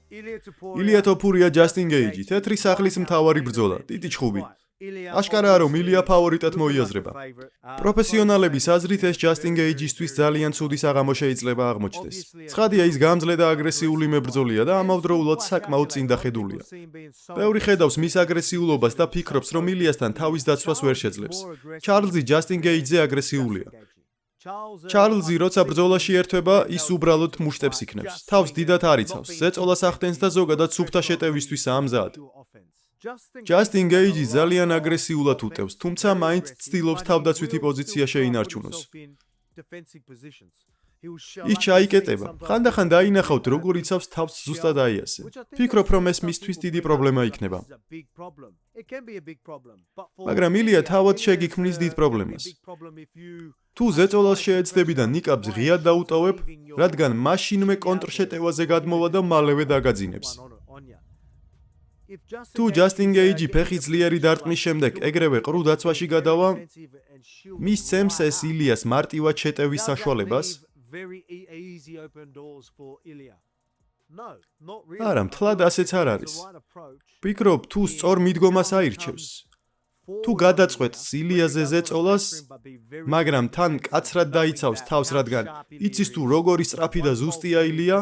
ილია თოფურია ჯასტინ გეიჯი, თეთრი სახლის მთავარი ბრძოლა, დიდი ჩხუბი. აშკარაა, რომ ილია ფავორიტად მოიაზრება. პროფესიონალების აზრით ეს ჯასტინ გეიჯისთვის ძალიან ცუდი საღამო შეიძლება აღმოჩნდეს. ცხადია, ის გამძლე და აგრესიული მებრძოლია და ამავდროულად საკმაოდ წინდახედულია. ბევრი ხედავს მის აგრესიულობას და ფიქრობს, რომ ილიასთან თავის დაცვას ვერ შეძლებს. ჩარლზი ჯასტინ გეიჯზე აგრესიულია. ჩარლზი როცა ბრძოლაში ერთვება, ის უბრალოდ მუშტებს იქნებს. თავს დიდად არ იცავს, ზეწოლას ახდენს და ზოგადად სუფთა შეტევისთვისაა მზად. ჯასტინ გეიჯი ძალიან აგრესიულად უტევს, თუმცა მაინც ცდილობს თავდაცვითი პოზიცია შეინარჩუნოს. ის ჩაიკეტება, ხანდახან დაინახავთ, როგორ იცავს თავს ზუსტად აიასე. ფიქრობ, რომ ეს მისთვის დიდი პრობლემა იქნება. მაგრამ ილია თავად შეგიქმნის დიდ პრობლემას. თუ ზეწოლას შეეცდები და ნიკაბს ღიად დაუტოვებ, რადგან მაშინვე კონტრშეტევაზე გადმოვა და მალევე დაგაძინებს. თუ ჯასტინ გეიჯი ფეხი ძლიერი დარტყმის შემდეგ ეგრევე ყრუ დაცვაში გადავა, მისცემს ეს ილიას მარტივად შეტევის საშუალებას? არა, მთლად ასეც არ არის. ვფიქრობ, თუ სწორ მიდგომას აირჩევს. თუ გადაწყვეტს ილიაზე ზეწოლას, მაგრამ თან კაცრად დაიცავს თავს, რადგან იცის თუ როგორი სწრაფი და ზუსტია ილია,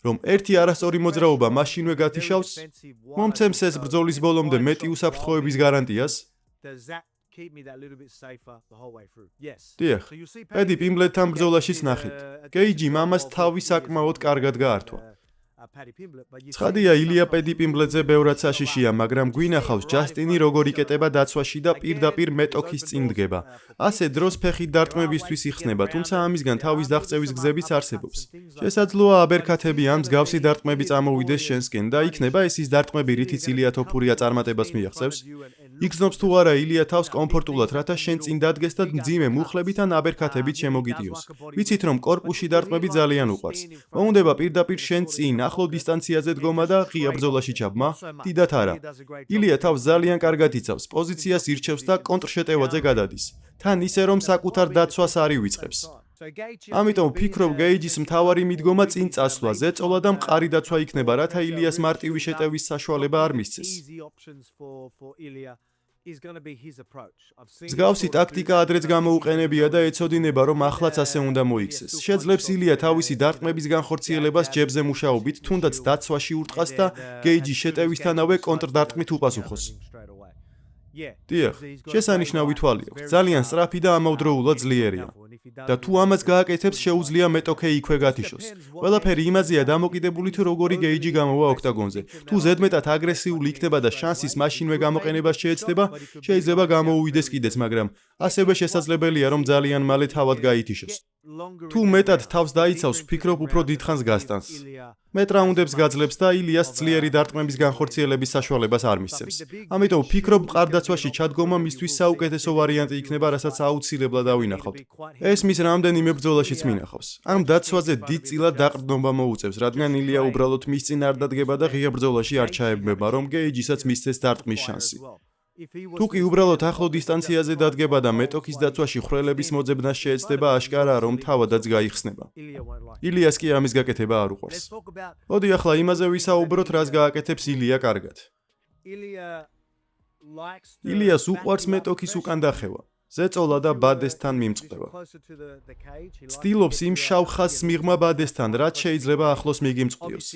რომ ერთი არასწორი მოძრაობა მაშინვე გათიშავს, მომცემს ეს ბრძოლის ბოლომდე მეტი უსაფრთხოების გარანტიას? დიახ, პედი პიმბლეტთან ბრძოლაშიც ნახეთ. გეიჯი მამას თავი საკმაოდ კარგად გაართვა. ცხადია, ილია პედი პიმბლეტზე ბევრად საშიშია, მაგრამ გვინახავს ჯასტინი როგორ იკეტება დაცვაში და პირდაპირ მეტოქის წინ დგება. ასე დროს ფეხით დარტყმებისთვის იხსნება, თუმცა ამისგან თავის დაღწევის გზებიც არსებობს. შესაძლოა აბერქათები ამ მსგავსი დარტყმები წამოვიდეს შენსკენ და იქნება ეს ის დარტყმები, რითიც ილია თოფურია წარმატებას მიაღწევს. იგრძნობს თუ არა ილია თავს კომფორტულად, რათა შენ წინ დადგეს და მძიმე მუხლებით ან აბერქათებით შემოგიტიოს. ვიცით, რომ კორპუსში დარტყმები ძალიან უყვარს. მოუნდება პირდაპირ შენ წინ, ახლო დისტანციაზე დგომა და ღია ბრძოლაში ჩაბმა? დიდათ არა. ილია თავს ძალიან კარგად იცავს, პოზიციას ირჩევს და კონტრშეტევაზე გადადის. თან ისე, რომ საკუთარ დაცვას არ ივიწყებს. ამიტომ ვფიქრობ, გეიჯის მთავარი მიდგომა წინ წასვლა, ზეწოლა და მყარი დაცვა იქნება, რათა ილიას მარტივი შეტევის საშუალება არ მისცეს. მსგავსი ტაქტიკა ადრეც გამოუყენებია და ეცოდინება, რომ ახლაც ასე უნდა მოიქცეს. შეძლებს ილია თავისი დარტყმების განხორციელებას ჯებზე მუშაობით, თუნდაც დაცვაში ურტყას და გეიჯის შეტევისთანავე კონტრდარტყმით უპასუხოს. დიახ, შესანიშნავი თვალი აქვს, ძალიან სწრაფი და ამავდროულად ძლიერია. და თუ ამას გააკეთებს, შეუძლია მეტოქე იქვე გათიშოს. ყველაფერი იმაზეა დამოკიდებული, თუ როგორი გეიჯი გამოვა ოქტაგონზე. თუ ზედმეტად აგრესიული იქნება და შანსის მაშინვე გამოყენებას შეეცდება, შეიძლება გამოუვიდეს კიდეც, მაგრამ ასევე შესაძლებელია, რომ ძალიან მალე თავად გაითიშოს. თუ მეტად თავს დაიცავს, ვფიქრობ, უფრო დიდხანს გასტანს. მეტ რაუნდებს გაძლებს და ილიას ძლიერი დარტყმების განხორციელების საშუალებას არ მისცემს. ამიტომ ვფიქრობ, მყარდაცვაში ჩადგომა მისთვის საუკეთესო ვარიანტი იქნება, რასაც აუცილებლად დავინახავთ. ეს მის რამდენიმე ბრძოლაშიც მინახავს. ამ დაცვაზე დიდწილად დაყრდნობა მოუწევს, რადგან ილია უბრალოდ მის წინ არ დადგება და ღია ბრძოლაში არ ჩაებმება, რომ გეიჯისაც მისცეს დარტყმის შანსი. თუ კი უბრალოდ ახლო დისტანციაზე დადგება და მეტოქის დაცვაში ხვრელების მოძებნას შეეცდება, აშკარაა, რომ თავადაც გაიხსნება. ილიას კი ამის გაკეთება არ უყვარს. მოდი ახლა იმაზე ვისაუბროთ, რას გააკეთებს ილია კარგად. ილიას უყვარს მეტოქის უკან დახევა. ზეწოლა და ბადესთან მიმწყდება. ცდილობს იმ შავ ხაზს მიღმა ბადესთან, რაც შეიძლება ახლოს მიგიმწყდიოს.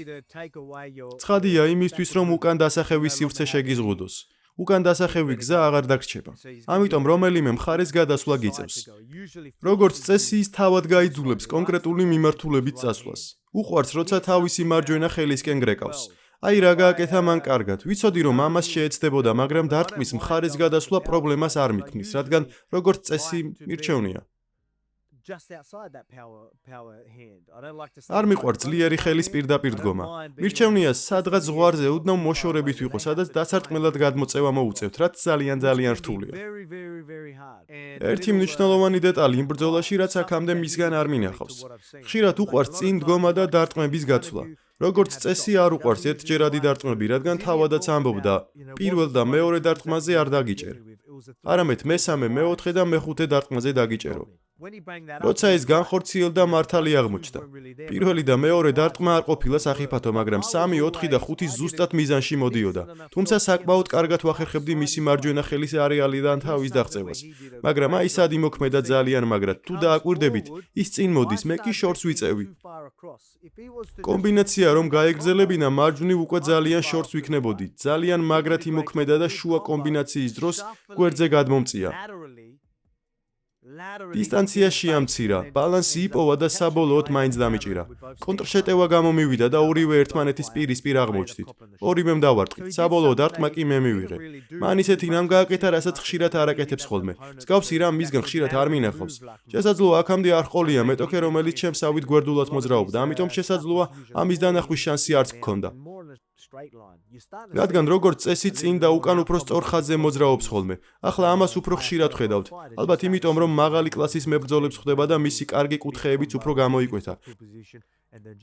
ცხადია იმისთვის, რომ უკან დასახევის სივრცე შეგიზღუდოს. უკან დასახევი გზა აღარ დაგრჩება. ამიტომ რომელიმე მხარეს გადასვლა გიწევს. როგორც წესი, ის თავად გაიძულებს კონკრეტული მიმართულებით წასვლას. უყვარს, როცა თავისი მარჯვენა ხელისკენ გრეკავს. აი რა გააკეთა მან კარგად. ვიცოდი, რომ ამას შეეცდებოდა, მაგრამ დარტყმის მხარეს გადასვლა პრობლემას არ მიქმნის, რადგან როგორც წესი მირჩევნია. არ მიყვარს ძლიერი ხელის პირდაპირ დგომა. მირჩევნია სადღაც ზღვარზე უდნავ მოშორებით ვიყო, სადაც დასარტყმელად გადმოწევა მოუწევთ, რაც ძალიან რთულია. ერთი მნიშვნელოვანი დეტალი იმ ბრძოლაში, რაც აქამდე მისგან არ მინახავს. ხშირად უყვარს წინ დგომა და დარტყმების გაცვლა. როგორც წესი არ უყვარს ერთჯერადი დარტყმები, რადგან თავადაც ამბობდა, პირველ და მეორე დარტყმაზე არ დაგიჭერ. არამედ მესამე, მეოთხე და მეხუთე დარტყმაზე დაგიჭერო. როცა ის განხორციელდა, მართალი აღმოჩნდა. პირველი და მეორე დარტყმა არ ყოფილა სახიფათო, მაგრამ 3, 4 და 5 ზუსტად მიზანში მოდიოდა. თუმცა საკმაოდ კარგად ვახერხებდი მისი მარჯვენა ხელის არეალიდან თავის დაღწევას. მაგრამ აი სად იმოქმედა ძალიან მაგრად. თუ დააკვირდებით, ის წინ მოდის, მე კი შორს ვიწევი. კომბინაცია რომ გაეგრძელებინა, მარჯვნივ უკვე ძალიან შორს ვიქნებოდი. ძალიან მაგრად იმოქმედა და შუა კომბინაციის დროს გვერდზე გადმომწია. დისტანცია შეამცირა, ბალანსი იპოვა და საბოლოოდ მაინც დამიჭირა. კონტრშეტევა გამომივიდა და ორივე ერთმანეთის პირისპირ აღმოჩნდით. ორივემ დავარტყით, საბოლოო დარტყმა კი მე მივიღე. მან ისეთი რამ გააკეთა, რასაც ხშირად არ აკეთებს ხოლმე. მსგავსი რამ მისგან ხშირად არ მინახავს. შესაძლოა აქამდე არ ჰყოლია მეტოქე, რომელიც ჩემს ავით გვერდულად მოძრაობდა, ამიტომ შესაძლოა ამის დანახვის შანსი არც გქონდა. რადგან როგორც წესი წინ და უკან უფრო სწორ ხაზზე მოძრაობს ხოლმე. ახლა ამას უფრო ხშირად ხედავთ. ალბათ იმიტომ, რომ მაღალი კლასის მებრძოლებს ხვდება და მისი კარგი კუთხეებიც უფრო გამოიკვეთა.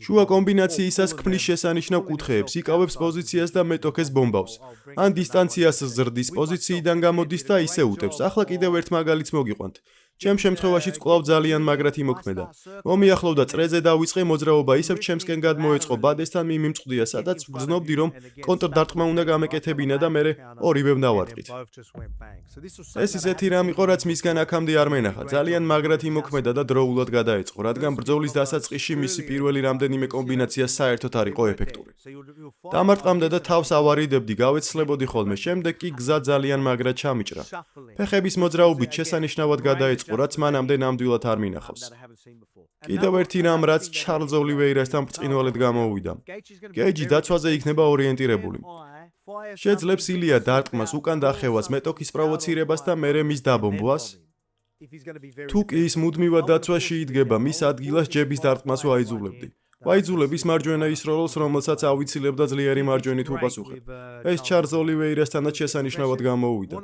შუა კომბინაციისას ქმნის შესანიშნავ კუთხეებს, იკავებს პოზიციას და მეტოქეს ბომბავს. ან დისტანციას ზრდის პოზიციიდან გამოდის და ისე უტევს. ახლა კიდევ ერთ მაგალითს მოგიყვანთ. ჩემ შემთხვევაშიც კვლავ ძალიან მაგრად იმოქმედა. მომიახლოვდა წრეზე დავიწყე მოძრაობა, ისევ ჩემსკენ გადმოეწყო ბადესთან მიმწყდია, სადაც ვგრძნობდი, რომ კონტრდარტყმა უნდა გამეკეთებინა და მერე ორივემ დავარტყით. ეს ისეთი რამ იყო, რაც მისგან აქამდე არ მენახა. ძალიან მაგრად იმოქმედა და დროულად გადაეწყო, რადგან ბრძოლის დასაწყისში მისი პირველი რამდენიმე კომბინაცია საერთოდ არ იყო ეფექტური. დამარტყამდა და თავს ავარიდებდი, გავეცლებოდი ხოლმე, შემდეგ კი გზა ძალიან მაგრად ჩამიჭრა. ფეხების მოძრაობით შესანიშნავად გადაეწყო, რაც მანამდე ნამდვილად არ მინახავს. კიდევ ერთი რამ, რაც ჩარლზ ოლივეირასთან ბრწყინვალედ გამოუვიდა. გეიჯი დაცვაზე იქნება ორიენტირებული. შეძლებს ილია დარტყმას, უკან დახევას, მეტოქის პროვოცირებას და მერე მის დაბომბვას. თუ კი ის მუდმივად დაცვაში იდგება, მის ადგილას ჯების დარტყმას ვაიძულებდი. ვაიძულებ ის მარჯვენა ის როლს, რომელსაც ავიცილებდა ძლიერი მარჯვენით უპასუხებ. ეს ჩარლზ ოლივეირასთანაც შესანიშნავად გამოუვიდა.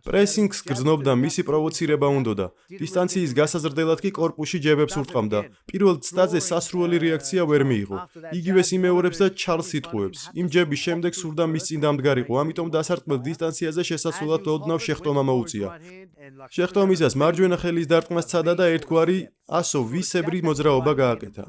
პრესინგს გრძნობდა, მისი პროვოცირება უნდოდა. დისტანციის გასაზრდელად კი კორპუსში ჯებებს ურტყამდა. პირველ ცდაზე სასრუელი რეაქცია ვერ მიიღო. იგივეს იმეორებს და ჩარლზს იტყუებს. იმ ჯების შემდეგ სურდა მის წინ დამდგარიყო, ამიტომ დასარტყმელ დისტანციაზე შესაძლოა ოდნავ შეხტომა მოუწია. შეხტომისას მარჯვენა ხელის დარტყმა სცადა და ერთგვარი ასო ვისებრი მოძრაობა გააკეთა.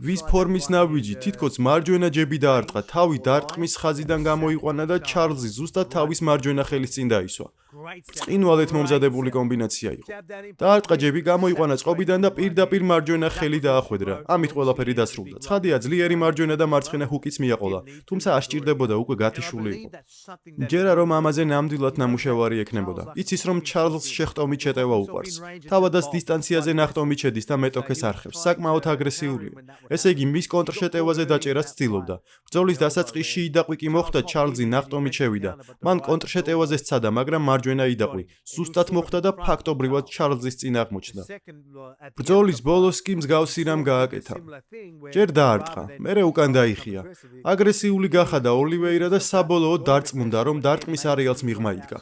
ვის ფორმის ნავიჯი, თითქოს მარჯვენა ჯები დაარტყა, თავი დარტყმის ხაზიდან გამოიყვანა და ჩარლზი ზუსტად თავის მარჯვენა ხელის წინ დაისვა. ბრწყინვალედ მომზადებული კომბინაცია იყო. დაარტყა ჯები, გამოიყვანა წყობიდან და პირდაპირ მარჯვენა ხელი დაახვედრა. ამით ყველაფერი დასრულდა. ცხადია, ძლიერი მარჯვენა და მარცხენა ჰუკიც მიაყოლა, თუმცა არ სჭირდებოდა, უკვე გათიშული იყო. მჯერა რომ ამაზე ნამდვილად ნამუშევარი ექნებოდა. იცის რომ ჩარლზს შეხტომით შეტევა უყვარს. თავადაც დისტანციაზე ნახტომით შედის და მეტოქეს არხევს. საკმაოდ აგრესიულია. ესე იგი, მის კონტრშეტევაზე დაჭერას ცდილობდა. ბრძოლის დასაწყისში იდაყვი კი მოხდა, ჩარლზი ნახტომით შევიდა. მან კონტრშეტევაზე სცადა, მაგრამ მარჯვენა იდაყვი ზუსტად მოხდა და ფაქტობრივად ჩარლზის წინ აღმოჩნდა. ბრძოლის ბოლოს კი მსგავსი რამ გააკეთა. ჯერ დაარტყა, მერე უკან დაიხია. აგრესიული გახადა ოლივეირა და საბოლოოდ დარწმუნდა, რომ დარტყმის არეალს მიღმა იდგა.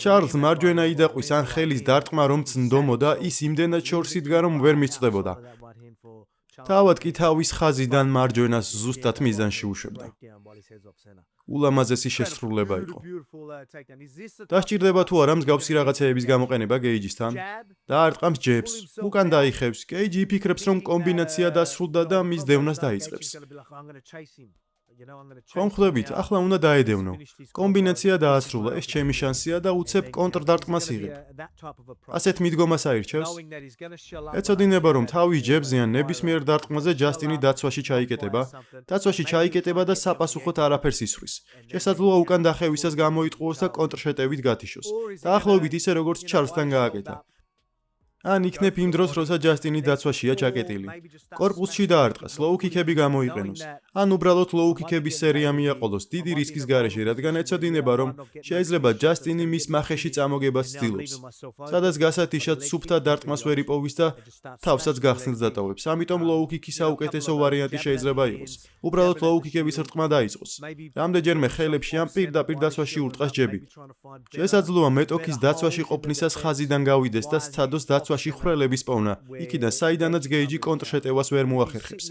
ჩარლზ მარჯვენა იდაყვის ან ხელის დარტყმა რომ ცნდომოდა, ის იმდენად შორს იდგა, რომ ვერ მისწდებოდა. თავად კი თავის ხაზიდან მარჯვენას ზუსტად მიზანში უშვებდა. ულამაზესი შესრულება იყო. დასჭირდება თუ არა მსგავსი რაღაცეების გამოყენება გეიჯისთან? დაარტყამს ჯებს, უკან დაიხევს. გეიჯი იფიქრებს, რომ კომბინაცია დასრულდა და მის დევნას დაიწყებს. ხომ ხვდებით, ახლა უნდა დაედევნო. კომბინაცია დაასრულა, ეს ჩემი შანსია და უცებ კონტრდარტყმას იღებ. ასეთ მიდგომას აირჩევს. ეცოდინება, რომ თავის ჯებზე ან ნებისმიერ დარტყმაზე ჯასტინი დაცვაში ჩაიკეტება. დაცვაში ჩაიკეტება და საპასუხოდ არაფერს ისვრის. შესაძლოა უკან დახევისას გამოიტყუოს და კონტრშეტევით გათიშოს. დაახლოებით ისე, როგორც ჩარლზთან გააკეთა. ან იქნებ იმ დროს, როცა ჯასტინი დაცვაშია ჩაკეტილი. კორპუსში დაარტყას, ლოუ-კიკები გამოიყენოს. ან უბრალოდ ლოუ-კიკების სერია მიაყოლოს დიდი რისკის გარეშე, რადგან ეცოდინება, რომ შეიძლება ჯასტინი მის მახეში წამოგებას ცდილობს. სადაც გასათიშად სუფთა დარტყმას ვერ იპოვის და თავსაც გახსნილს დატოვებს. ამიტომ ლოუ-კიკი საუკეთესო ვარიანტი შეიძლება იყოს. უბრალოდ ლოუ-კიკების რტყმა დაიწყოს. რამდენჯერმე ხელებში ან პირდაპირ დაცვაში ურტყას ჯები. შესაძლოა მეტოქის დაცვაში ყოფნისას ხაზიდან გავიდეს და სცადოს დაცვაში ხვრელების პოვნა, იქიდან საიდანაც გეიჯი კონტრშეტევას ვერ მოახერხებს.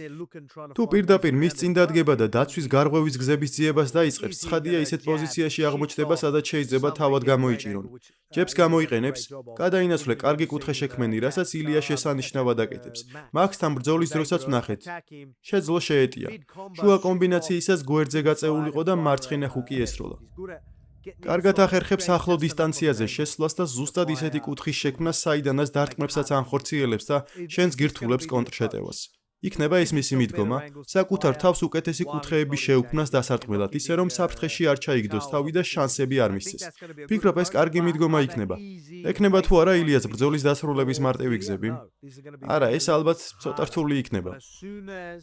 თუ პირდაპირ მის წინ დადგება და დაცვის გარღვევის გზების ძიებას დაიწყებს, ცხადია ისეთ პოზიციაში აღმოჩნდება, სადაც შეიძლება თავად გამოიჭირონ. ჯებს გამოიყენებს, გადაინაცვლე კარგი კუთხეშექმენი, რასაც ილია შესანიშნავად აკეთებს. მაქსთან ბრძოლის დროსაც ვნახეთ. შეძლო შეეტია. შუა კომბინაციისას გვერდზე გაწეულიყო და მარცხენა ხუკი ესროლა. კარგად ახერხებს ახლო დისტანციაზე შესვლას და ზუსტად ისეთი კუთხის შექმნას, საიდანაც დარტყმებსაც ანხორციელებს და შენს გირთულებს კონტრშეტევას. იქნება ეს მისი მიდგომა, საკუთარ თავს უკეთესი კუთხეების შეუქმნას დასარტყმელად, ისე რომ საფრთხეში არ ჩაიგდოს თავი და შანსები არ მისცეს. ფიქრობ, ეს კარგი მიდგომა იქნება. ექნება თუ არა ილიას ბრძოლის დასრულების მარტივი გზები? არა, ეს ალბათ ცოტა რთული იქნება.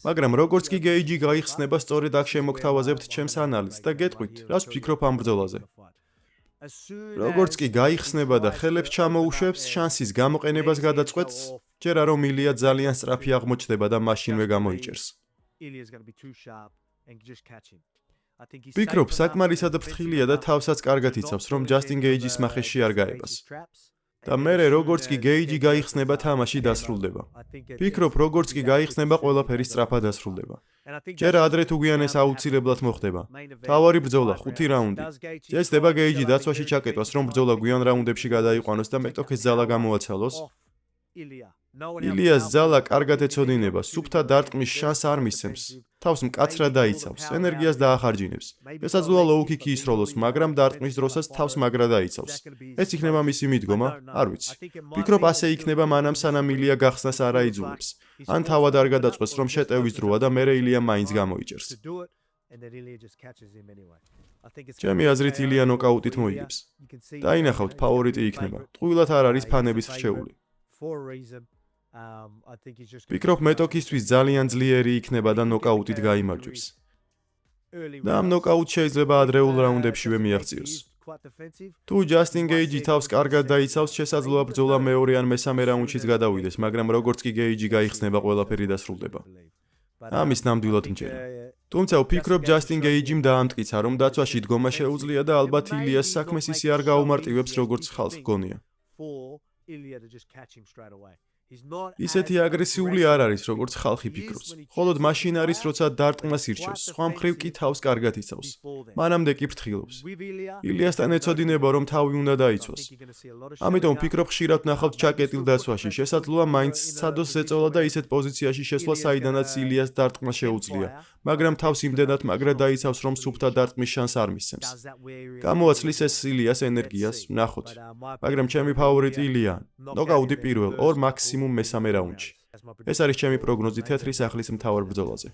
მაგრამ როგორც კი გეიჯი გაიხსნება, სწორედ აქ შემოგთავაზებთ ჩემს ანალიზს და გეტყვით, რას ვფიქრობ ამ ბრძოლაზე. როგორც კი გაიხსნება და ხელებს ჩამოუშვებს, შანსის გამოყენებას გადაწყვეტს, ჯერა რომ ილია ძალიან სწრაფი აღმოჩნდება და მაშინვე გამოიჭერს. ფიქრობ, საკმარისად ფრთხილია და თავსაც კარგად იცავს, რომ ჯასტინ გეიჯის მახეში არ გაებას. და მერე როგორც კი გეიჯი გაიხსნება, თამაში დასრულდება. ფიქრობ, როგორც კი გაიხსნება, ყველაფერი სწრაფად დასრულდება. ჯერ ადრე თუ გვიანეს აუცილებლად მოხდება. თავარი ბრძოლა 5 რაუნდი. შეცდება გეიჯი დაცვაში ჩაკეტვას, რომ ბრძოლა გვიან რაუნდებში გადაიყვანოს და მეტოქეს ძალა გამოაცალოს. ილიას ძალა კარგად ეცოდინება, სუფთა დარტყმის შანსს არ მისცემს. თავს მკაცრად დაიცავს, ენერგიას დაახარჯინებს. შესაძლოა low-kick-ი ისროლოს, მაგრამ დარტყმის დროსაც თავს მაგრა დაიცავს. ეს იქნება მისი მიდგომა, არ ვიცი. ფიქრობ, ასე იქნება მანამ სანამ ილია გახსნას არ აიძულებს. ან თავად არ გადაწყვეტს, რომ შეტევის დროა და მერე ილია მაინც გამოიჭერს. ჩემი აზრით ილია ნოკაუტით მოიგებს. დაინახავთ, ფავორიტი იქნება. ტყუილად არ არის ფანების რჩეული. ფიქრობ, მეტოქისთვის ძალიან ძლიერი იქნება და ნოკაუტით გაიმარჯვებს. და ამ ნოკაუტს შეიძლება ადრეულ რაუნდებშივე მიაღწიოს. თუ ჯასტინ გეიჯი თავს კარგად დაიცავს, შესაძლოა ბრძოლა მეორე ან მესამე რაუნდშიც გადავიდეს, მაგრამ როგორც კი გეიჯი გაიხსნება, ყველაფერი დასრულდება. ამის ნამდვილად მჯერა. თუმცა ვფიქრობ, ჯასტინ გეიჯიმ დაამტკიცა, რომ დაცვაში დგომა შეუძლია და ალბათ ილიას საქმეს ისე არ გაუმარტივებს, როგორც ხალხს გონია. ისეთი აგრესიული არ არის, როგორც ხალხი ფიქრობს. მხოლოდ მაშინ არის, როცა დარტყმას ირჩევს, სხვა მხრივ კი თავს კარგად იცავს. მანამდე კი ფრთხილობს. ილიასთან ეცოდინება, რომ თავი უნდა დაიცვას. ამიტომ ვფიქრობ, ხშირად ვნახავთ ჩაკეტილ დაცვაში, შესაძლოა მაინც სცადოს ზეწოლა და ისეთ პოზიციაში შესვლა, საიდანაც ილიას დარტყმა შეუძლია, მაგრამ თავს იმდენად მაგრად დაიცავს, რომ სუფთა დარტყმის შანსს არ მისცემს. გამოაცლის ეს ილიას ენერგიას, ვნახოთ. მაგრამ ჩემი ფავორიტი ილია, ნოკაუტი პირველ, ორ მაქსიმუმ მესამე რაუნდში. ეს არის ჩემი პროგნოზი თეთრი სახლის მთავარ ბრძოლაზე.